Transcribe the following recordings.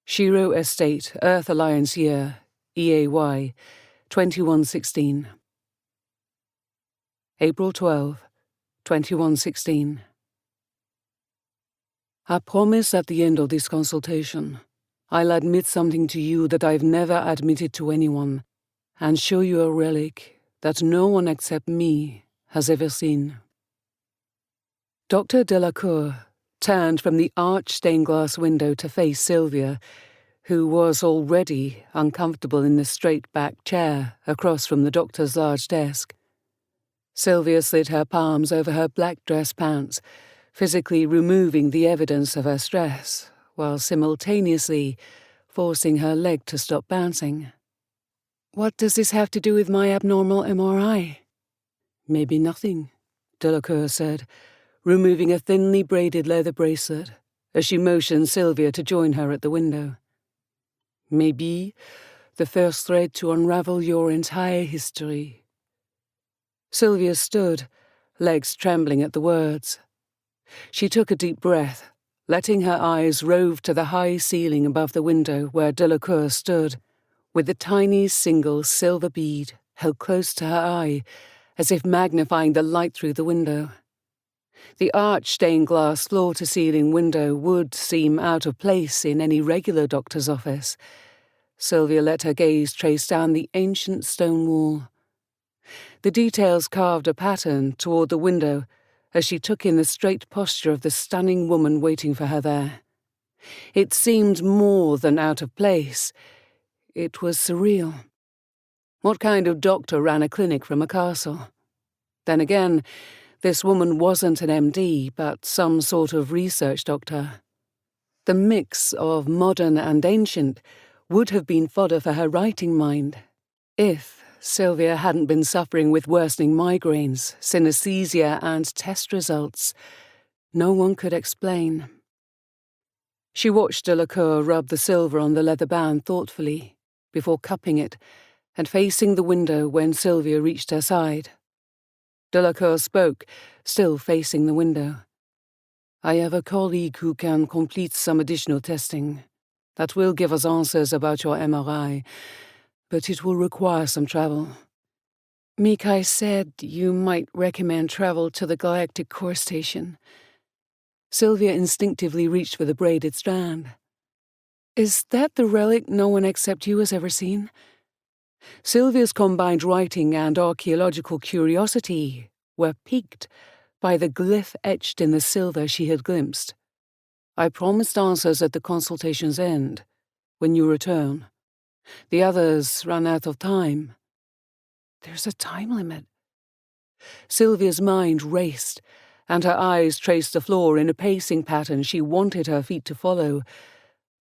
Shiro Estate, Earth Alliance Year, EAY, 2116. April 12, 2116. I promise at the end of this consultation, I'll admit something to you that I've never admitted to anyone, and show you a relic that no one except me has ever seen. Dr. Delacour turned from the arched stained-glass window to face Sylvia, who was already uncomfortable in the straight-back chair across from the doctor's large desk. Sylvia slid her palms over her black dress pants, physically removing the evidence of her stress, while simultaneously forcing her leg to stop bouncing. "What does this have to do with my abnormal MRI? "Maybe nothing," Delacour said, removing a thinly braided leather bracelet as she motioned Sylvia to join her at the window. "Maybe the first thread to unravel your entire history." Sylvia stood, legs trembling at the words. She took a deep breath, letting her eyes rove to the high ceiling above the window where Delacour stood, with the tiny single silver bead held close to her eye, as if magnifying the light through the window. The arched stained-glass floor-to-ceiling window would seem out of place in any regular doctor's office. Sylvia let her gaze trace down the ancient stone wall. The details carved a pattern toward the window as she took in the straight posture of the stunning woman waiting for her there. It seemed more than out of place. It was surreal. What kind of doctor ran a clinic from a castle? Then again, this woman wasn't an MD, but some sort of research doctor. The mix of modern and ancient would have been fodder for her writing mind, if Sylvia hadn't been suffering with worsening migraines, synesthesia, and test results no one could explain. She watched Delacour rub the silver on the leather band thoughtfully, before cupping it and facing the window when Sylvia reached her side. Delacour spoke, still facing the window. "I have a colleague who can complete some additional testing. That will give us answers about your MRI, but it will require some travel." "Mikai said you might recommend travel to the Galactic Core Station." Sylvia instinctively reached for the braided strand. "Is that the relic no one except you has ever seen?" Sylvia's combined writing and archaeological curiosity were piqued by the glyph etched in the silver she had glimpsed. "I promised answers at the consultation's end, when you return. The others ran out of time." "There's a time limit." Sylvia's mind raced, and her eyes traced the floor in a pacing pattern she wanted her feet to follow,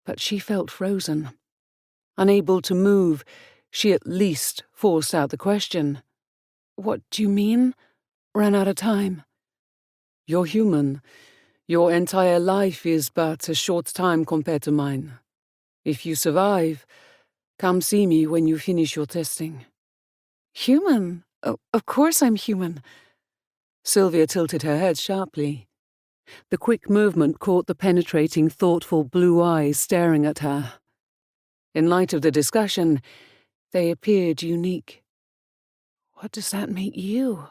but she felt frozen. Unable to move, she at least forced out the question. "What do you mean? Ran out of time?" "You're human. Your entire life is but a short time compared to mine. If you survive, come see me when you finish your testing." "Human? Oh, of course I'm human." Sylvia tilted her head sharply. The quick movement caught the penetrating, thoughtful blue eyes staring at her. In light of the discussion, they appeared unique. "What does that make you?"